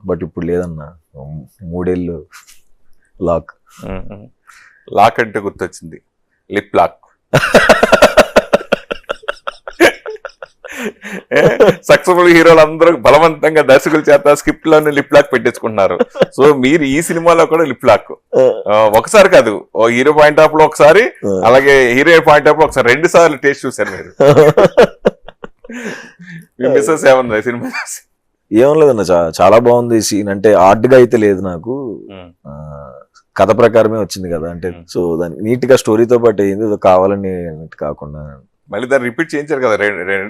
But ఇప్పుడు లేదన్నా 3 ఏళ్ళు లాక్. లాక్ అంటే గుర్తొచ్చింది, లిప్ లాక్. సక్సెస్ఫుల్ హీరోలు అందరూ బలవంతంగా దర్శకుల చేత స్క్రిప్ట్ లోనే లిప్ లాక్ పెట్టించుకుంటున్నారు. సో మీరు ఈ సినిమాలో కూడా లిప్ లాక్ ఒకసారి కాదు, ఓ హీరో పాయింట్ ఆఫ్ లో ఒకసారి, అలాగే హీరోయిన్ పాయింట్ ఆఫ్ లో ఒకసారి 2 సార్లు టేస్ట్ చూసారు మీరు. మీ మిస్సెస్ ఏమన్నా సినిమా చూసి? ఏం లేదన్న, చాలా బాగుంది సీన్. అంటే ఆర్ట్ గా అయితే లేదు నాకు, కథ ప్రకారమే వచ్చింది కదా. అంటే సో దాన్ని నీట్ గా స్టోరీతో పాటు అయింది, ఏదో కావాలని కాకుండా. మళ్ళీ దాన్ని రిపీట్ చేయించారు కదా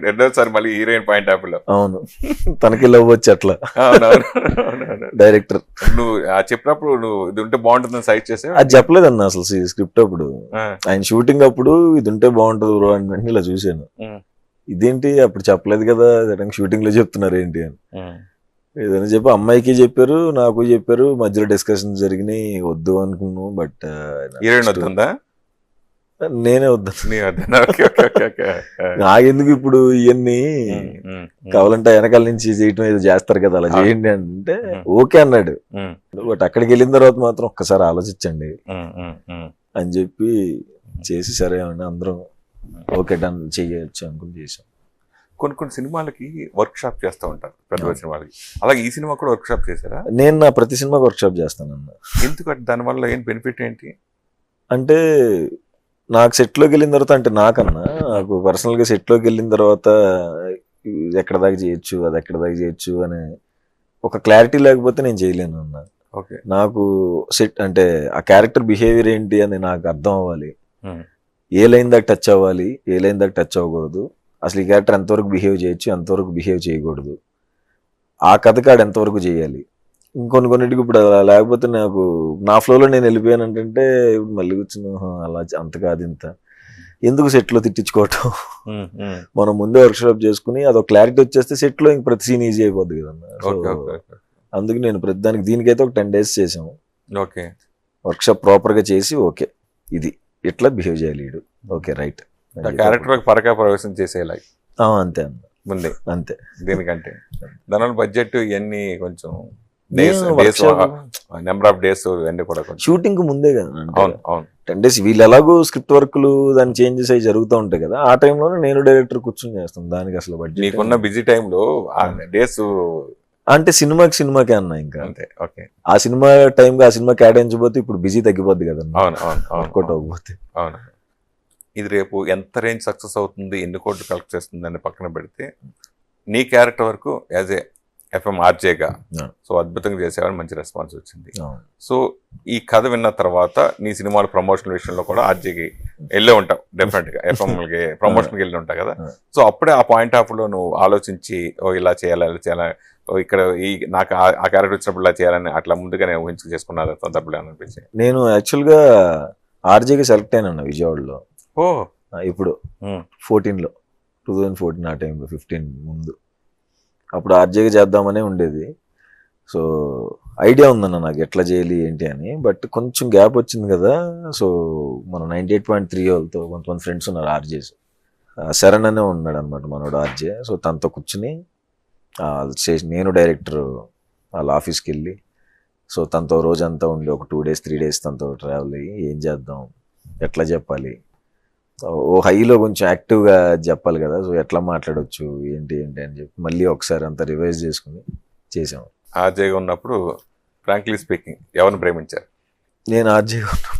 రెండోసారి, మళ్ళీ హీరోయిన్ పాయింట్ ఆఫ్ లో. అవును, తనకి లవ్ వచ్చి అట్లా డైరెక్టర్. నువ్వు చెప్పినప్పుడు నువ్వు ఇది ఉంటే బాగుంటుందని సైట్ చేసా? అది చెప్పలేదన్న అసలు స్క్రిప్ట్ అప్పుడు. ఆయన షూటింగ్ అప్పుడు ఇది ఉంటే బాగుంటుంది బ్రో అని ఇలా చూసాను. ఇదేంటి అప్పుడు చెప్పలేదు కదా, షూటింగ్ లో చెప్తున్నారు ఏంటి అని. ఏదైనా చెప్పి అమ్మాయికి చెప్పారు, నాకు చెప్పారు, మధ్యలో డిస్కషన్ జరిగినాయి, వద్దు అనుకున్నాను. బట్ హీరోయిన్ వద్దా? నేనే వద్దాను. నాకెందుకు ఇప్పుడు ఇవన్నీ, కావాలంటే వెనకాల నుంచి చేయటం ఏదో చేస్తారు కదా, అలా చేయండి అంటే ఓకే అన్నాడు. బట్ అక్కడికి వెళ్ళిన తర్వాత మాత్రం ఒక్కసారి ఆలోచించండి అని చెప్పి చేసి, సరే అండి అందరం ఓకే డన్ చెయ్యొచ్చు అనుకుని చేసాం. కొన్ని సినిమాలకి వర్క్ షాప్ చేస్తూ ఉంటారు, పెద్ద సినిమాలకి. అలాగే ఈ సినిమా కూడా వర్క్ షాప్ చేశారా? నేను నా ప్రతి సినిమాకి వర్క్ షాప్ చేస్తానన్న. ఎందుకంటే దానివల్ల ఏం బెనిఫిట్ ఏంటి అంటే, నాకు సెట్లోకి వెళ్ళిన తర్వాత, అంటే నాకు పర్సనల్గా సెట్లోకి వెళ్ళిన తర్వాత ఎక్కడ దాకా చేయొచ్చు, అది ఎక్కడ దాకా చేయొచ్చు అనే ఒక క్లారిటీ లేకపోతే నేను చేయలేను అన్న. ఓకే, నాకు సెట్ అంటే ఆ క్యారెక్టర్ బిహేవియర్ ఏంటి అని నాకు అర్థం అవ్వాలి. ఏ లైన్ దాకా టచ్ అవ్వాలి, ఏ లైన్ దాకా టచ్ అవ్వకూడదు, అసలు ఈ క్యారెక్టర్ ఎంతవరకు బిహేవ్ చేయొచ్చు, ఎంతవరకు బిహేవ్ చేయకూడదు, ఆ కథకాడు ఎంతవరకు చేయాలి. కొన్నిటికి ఇప్పుడు లేకపోతే నాకు నా ఫ్లోలో నేను వెళ్ళిపోయాను అంటే మళ్ళీ కూర్చుని అలా అంత కాదు ఇంత ఎందుకు సెట్లో తిట్టించుకోవటం, మనం ముందే వర్క్షాప్ చేసుకుని అదొక క్లారిటీ వచ్చేస్తే సెట్లో ఇంక ప్రతి సీన్ ఈజీ అయిపోద్ది కదన్న. అందుకు నేను ప్రతి దానికి దీనికైతే ఒక 10 days చేసాము. ఓకే, వర్క్షాప్ ప్రాపర్గా చేసి ఓకే ఇది ఇట్లా బిహేవ్ చేయాలి వీడు, ఓకే రైట్, క్యారెక్టర్ పరకా ప్రవేశం చేసేలా అంతే అన్న ముందే. అంతే, దీనికంటే దానివల్ల బడ్జెట్ ఇవన్నీ కొంచెం నెంబర్ ఆఫ్ డేస్ ఇవన్నీ కూడా షూటింగ్ ముందే కదా. అవును అవును, 10 days వీళ్ళు ఎలాగో స్క్రిప్ట్ వర్క్లు దాని చేంజెస్ అవి జరుగుతూ ఉంటాయి కదా, ఆ టైంలోనే నేను డైరెక్టర్ కూర్చొని చేస్తాను. దానికి అసలు బడ్జెట్ నీకున్న బిజీ టైంలో డేస్ అంటే సినిమాకే అన్న ఇంకా అంతే. ఓకే, ఆ సినిమా టైంకి ఆ సినిమా కేటాయించబోతే ఇప్పుడు బిజీ తగ్గిపోద్ది కదా. అవును అవును, వర్కౌట్ అవ్వకపోతే. అవును, ఇది రేపు ఎంత రేంజ్ సక్సెస్ అవుతుంది, ఎన్ని కోట్లు కలెక్ట్ చేస్తుంది అని పక్కన పెడితే, నీ క్యారెక్టర్ వరకు యాజ్ ఏ FM RJగా సో అద్భుతంగా చేసేవాడిని, మంచి రెస్పాన్స్ వచ్చింది. సో ఈ కథ విన్న తర్వాత నీ సినిమాల ప్రమోషన్ విషయంలో కూడా RJకి వెళ్ళే ఉంటావు డెఫినెట్గా, FMకి ప్రమోషన్కి వెళ్ళి ఉంటావు కదా. సో అప్పుడే ఆ పాయింట్ ఆఫ్ లో నువ్వు ఆలోచించి ఇలా చేయాలి, ఇలా చేయాలి, ఇక్కడ నాకు ఆ క్యారెక్టర్ వచ్చినప్పుడు ఇలా చేయాలని అట్లా ముందుగా నేను ఊహించుకు చేసుకున్నాను సందర్భంలో అనిపించి. నేను యాక్చువల్గా RJకి సెలెక్ట్ అయినా విజయవాడలో. ఇప్పుడు 2014 ఆ టైంలో, 15 ముందు. అప్పుడు RJకి చేద్దామనే ఉండేది. సో ఐడియా ఉందన్న నాకు ఎట్లా చేయాలి ఏంటి అని. బట్ కొంచెం గ్యాప్ వచ్చింది కదా. సో మన 98.3 వాళ్ళతో కొంతమంది ఫ్రెండ్స్ ఉన్నారు RJs. శరణ్ అనే ఉన్నాడు అనమాట మనోడు RJ. సో తనతో కూర్చుని నేను డైరెక్టర్ వాళ్ళ ఆఫీస్కి వెళ్ళి, సో తనతో రోజంతా ఉండి ఒక 2 days 3 days తనతో ట్రావెల్ అయ్యి ఏం చేద్దాం, ఎట్లా చెప్పాలి, ఓ హైలో కొంచెం యాక్టివ్గా చెప్పాలి కదా, సో ఎట్లా మాట్లాడవచ్చు ఏంటి అని చెప్పి మళ్ళీ ఒకసారి అంతా రివైజ్ చేసుకుని చేసాము. RJగా ఉన్నప్పుడు ఫ్రాంక్లీ స్పీకింగ్ ఎవరిని ప్రేమించారు? నేను RJగా ఉన్నప్పుడు